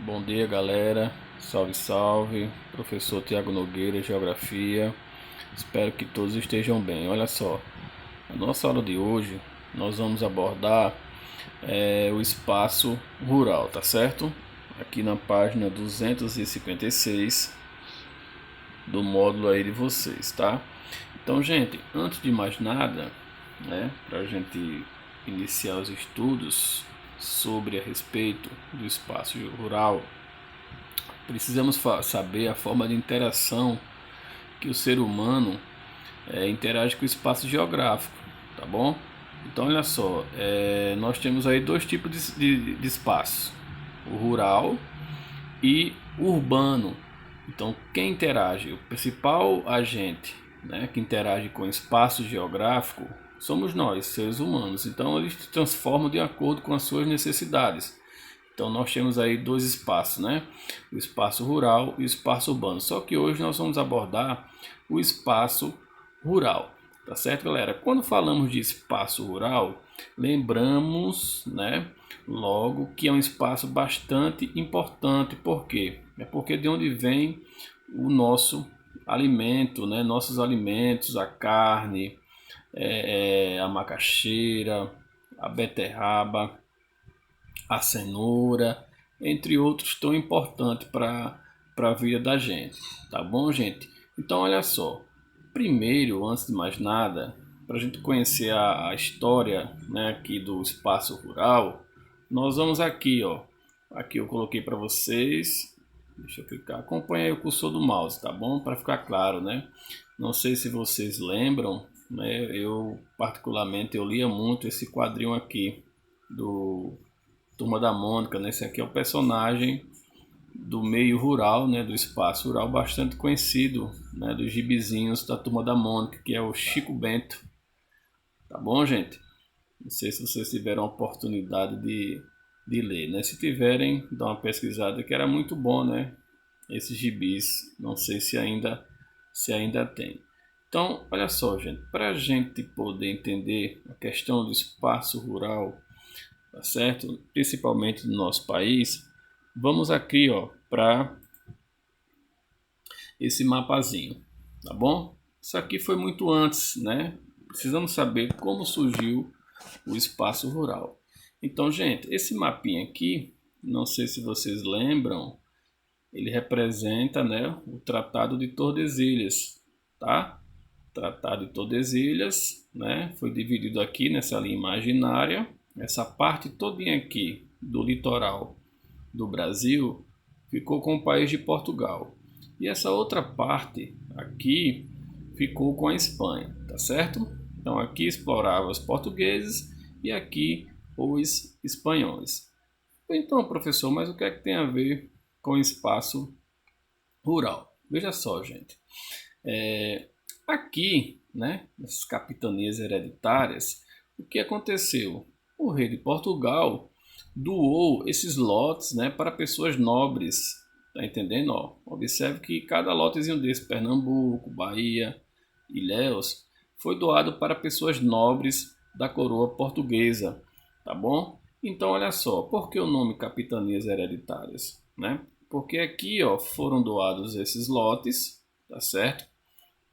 Bom dia, galera. Salve, salve. Professor Tiago Nogueira, Geografia. Espero que todos estejam bem. Olha só, a nossa aula de hoje nós vamos abordar o espaço rural, tá certo? Aqui na página 256 do módulo aí de vocês, tá? Então, gente, antes de mais nada, né, para a gente iniciar os estudos sobre a respeito do espaço rural, precisamos saber a forma de interação que o ser humano interage com o espaço geográfico, tá bom? Então, olha só, nós temos aí dois tipos de espaço, o rural e o urbano. Então, quem interage, o principal agente, né, que interage com o espaço geográfico, somos nós, seres humanos. Então, eles se transformam de acordo com as suas necessidades. Então nós temos aí dois espaços, né? O espaço rural e o espaço urbano. Só que hoje nós vamos abordar o espaço rural, tá certo, galera? Quando falamos de espaço rural, lembramos, né, logo que é um espaço bastante importante. Por quê? É porque de onde vem o nosso alimento, né? Nossos alimentos, a carne, a macaxeira, a beterraba, a cenoura, entre outros tão importantes para a vida da gente, tá bom, gente? Então, olha só, primeiro, antes de mais nada, para a gente conhecer a história, né, aqui do espaço rural, nós vamos aqui, ó, aqui eu coloquei para vocês, deixa eu clicar, acompanha aí o cursor do mouse, tá bom? Para ficar claro, né? Não sei se vocês lembram, né? Eu particularmente eu lia muito esse quadrinho aqui do Turma da Mônica, né? Esse aqui é o personagem do meio rural, né? Do espaço rural bastante conhecido, né? Dos gibizinhos da Turma da Mônica, que é o Chico Bento. Tá bom, gente? Não sei se vocês tiveram a oportunidade de ler, né? Se tiverem, dá uma pesquisada que era muito bom, né? Esses gibis, não sei se ainda tem. Então, olha só, gente, para a gente poder entender a questão do espaço rural, tá certo? Principalmente no nosso país, vamos aqui, ó, para esse mapazinho, tá bom? Isso aqui foi muito antes, né? Precisamos saber como surgiu o espaço rural. Então, gente, esse mapinha aqui, não sei se vocês lembram, ele representa, né, o Tratado de Tordesilhas, tá? Tratado de Tordesilhas, né? Foi dividido aqui nessa linha imaginária. Essa parte todinha aqui do litoral do Brasil ficou com o país de Portugal. E essa outra parte aqui ficou com a Espanha, tá certo? Então aqui explorava os portugueses e aqui os espanhóis. Então, professor, mas o que é que tem a ver com o espaço rural? Veja só, gente. Aqui, né, nessas capitanias hereditárias, o que aconteceu? O rei de Portugal doou esses lotes, né, para pessoas nobres. Tá entendendo? Ó, observe que cada lotezinho desse, Pernambuco, Bahia, Ilhéus, foi doado para pessoas nobres da coroa portuguesa, tá bom? Então, olha só, por que o nome capitanias hereditárias, né? Porque aqui, ó, foram doados esses lotes, tá certo?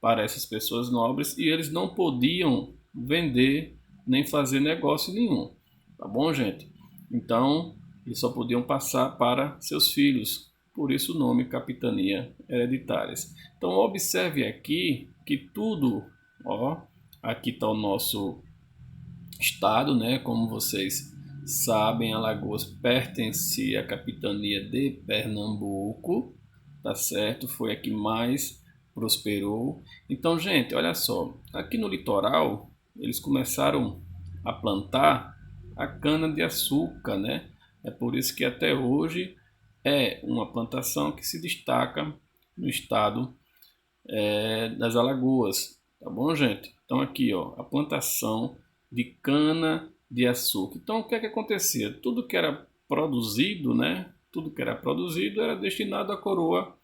Para essas pessoas nobres e eles não podiam vender nem fazer negócio nenhum, tá bom, gente? Então, eles só podiam passar para seus filhos, por isso o nome capitania hereditárias. Então, observe aqui que tudo, ó, aqui está o nosso estado, né? Como vocês sabem, Alagoas pertencia à capitania de Pernambuco, tá certo? Foi a que mais prosperou. Então, gente, olha só, aqui no litoral eles começaram a plantar a cana de açúcar, né? É por isso que até hoje é uma plantação que se destaca no estado das Alagoas, tá bom, gente? Então aqui, ó, a plantação de cana de açúcar. Então o que é que acontecia? Tudo que era produzido, né? Tudo que era produzido era destinado à coroa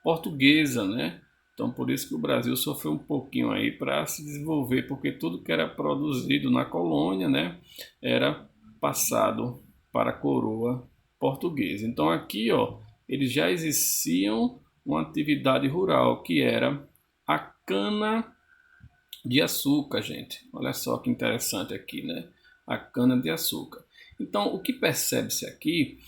portuguesa, né? Então por isso que o Brasil sofreu um pouquinho aí para se desenvolver, porque tudo que era produzido na colônia, né, era passado para a coroa português. Então aqui, ó, eles já existiam uma atividade rural que era a cana de açúcar, gente. Olha só que interessante aqui, né? A cana de açúcar. Então, o que percebe-se aqui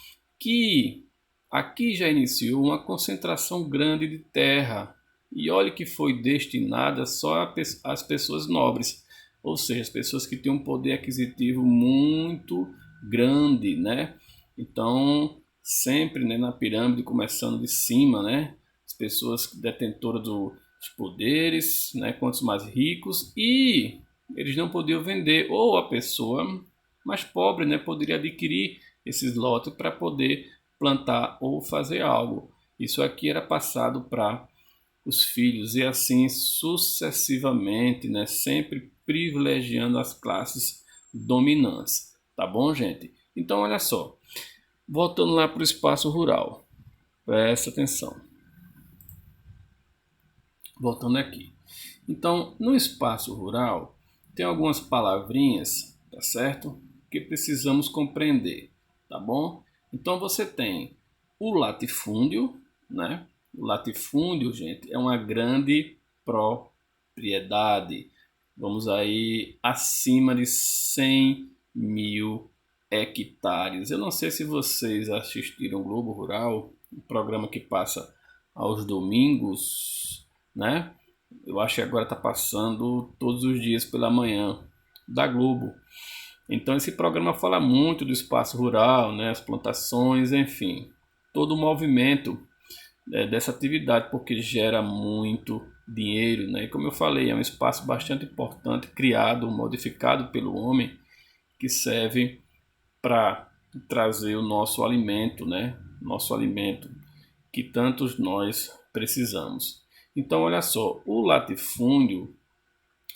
que aqui já iniciou uma concentração grande de terra. E olha que foi destinada só às pessoas nobres, ou seja, as pessoas que têm um poder aquisitivo muito grande, né? Então, sempre, né, na pirâmide, começando de cima, né? As pessoas detentoras dos poderes, né? Quantos mais ricos, e eles não podiam vender, ou a pessoa mais pobre, né, poderia adquirir esses lotes para poder plantar ou fazer algo. Isso aqui era passado para os filhos e assim sucessivamente, né, sempre privilegiando as classes dominantes. Tá bom, gente? Então, olha só. Voltando lá para o espaço rural. Presta atenção. Voltando aqui. Então, no espaço rural, tem algumas palavrinhas, tá certo? Que precisamos compreender, tá bom? Então, você tem o latifúndio, né? O latifúndio, gente, é uma grande propriedade. Vamos aí acima de 100 mil hectares. Eu não sei se vocês assistiram Globo Rural, um programa que passa aos domingos, né? Eu acho que agora está passando todos os dias pela manhã da Globo. Então esse programa fala muito do espaço rural, né? As plantações, enfim, todo o movimento dessa atividade, porque gera muito dinheiro, né? E como eu falei, é um espaço bastante importante, criado, modificado pelo homem, que serve para trazer o nosso alimento, né? Nosso alimento que tantos nós precisamos. Então, olha só, o latifúndio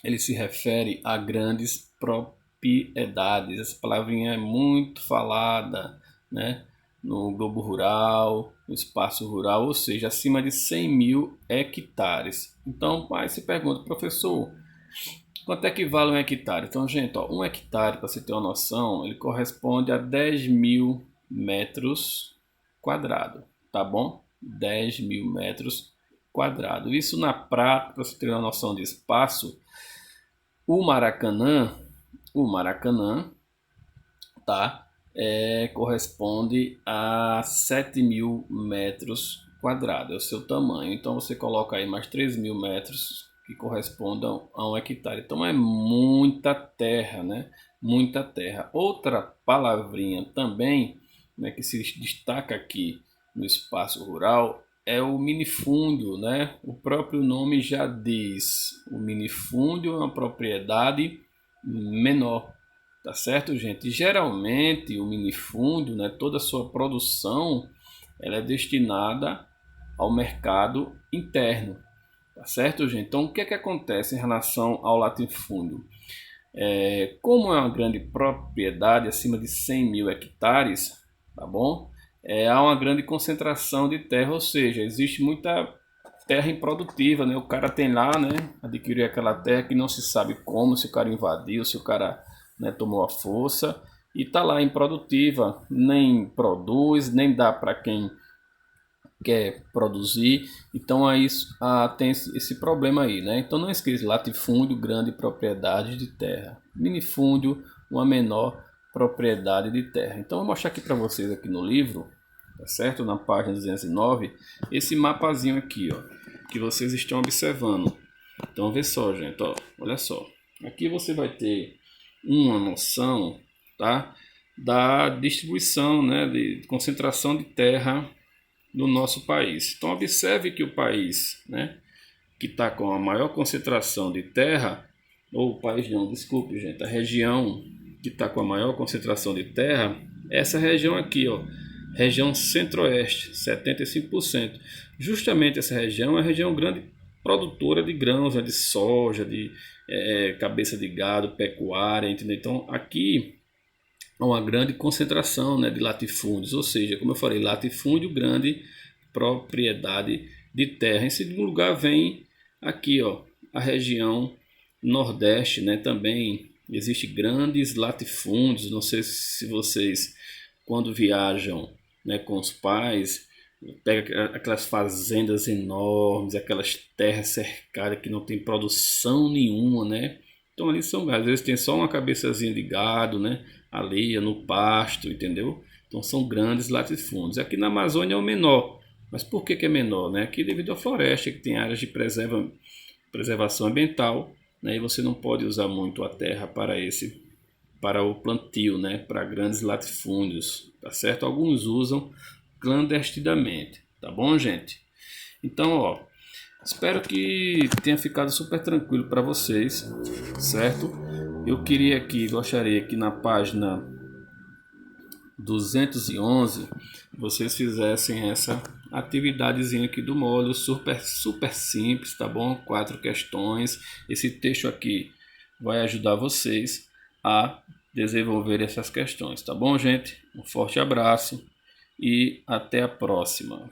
ele se refere a grandes propriedades. Essa palavrinha é muito falada, né? No globo rural, no espaço rural, ou seja, acima de 100 mil hectares. Então, aí se pergunta, professor, quanto é que vale um hectare? Então, gente, ó, um hectare, para você ter uma noção, ele corresponde a 10 mil metros quadrados, tá bom? 10 mil metros quadrados. Isso na prática, para você ter uma noção de espaço, o Maracanã, tá? Corresponde a 7 mil metros quadrados, é o seu tamanho. Então você coloca aí mais 3 mil metros que correspondam a um hectare. Então é muita terra, né? Muita terra. Outra palavrinha também, né, que se destaca aqui no espaço rural é o minifúndio, né? O próprio nome já diz. O minifúndio é uma propriedade menor. Tá certo, gente? Geralmente o minifúndio, né, toda a sua produção, ela é destinada ao mercado interno. Tá certo, gente? Então, o que é que acontece em relação ao latifúndio? Como é uma grande propriedade, acima de 100 mil hectares, tá bom? Há uma grande concentração de terra, ou seja, existe muita terra improdutiva, né? O cara tem lá, né, adquiriu aquela terra que não se sabe como, se o cara invadiu, se o cara, né, tomou a força e tá lá improdutiva, nem produz, nem dá para quem quer produzir. Então aí tem esse problema aí, né? Então não esqueça, latifúndio, grande propriedade de terra, minifúndio, uma menor propriedade de terra. Então eu vou mostrar aqui para vocês aqui no livro, tá certo? Na página 209, esse mapazinho aqui, ó, que vocês estão observando. Então vê só, gente, ó, olha só. Aqui você vai ter uma noção, tá, da distribuição, né, de concentração de terra no nosso país. Então observe que o país, né, que está com a maior concentração de terra, ou o país não, desculpe, gente, a região que está com a maior concentração de terra, essa região aqui, ó, região centro-oeste, 75%. Justamente essa região é a região grande produtora de grãos, né, de soja, de cabeça de gado, pecuária, entendeu? Então aqui há uma grande concentração, né, de latifúndios, ou seja, como eu falei, latifúndio, grande propriedade de terra. Em segundo lugar vem aqui, ó, a região nordeste, né, também existe grandes latifúndios. Não sei se vocês, quando viajam né, com os pais, pega aquelas fazendas enormes, aquelas terras cercadas que não tem produção nenhuma, né? Então ali são gado, às vezes tem só uma cabeçazinha de gado, né? Ali no pasto, entendeu? Então são grandes latifúndios. Aqui na Amazônia é o menor. Mas por que é menor, né? Aqui devido à floresta, que tem áreas de preservação ambiental, né? E você não pode usar muito a terra para o plantio, né? Para grandes latifúndios, tá certo? Alguns usam clandestinamente, tá bom, gente? Então, ó, espero que tenha ficado super tranquilo para vocês, certo? Eu queria aqui, gostaria que na página 211 vocês fizessem essa atividadezinha aqui do módulo, super simples, tá bom? 4 questões. Esse texto aqui vai ajudar vocês a desenvolver essas questões, tá bom, gente? Um forte abraço e até a próxima.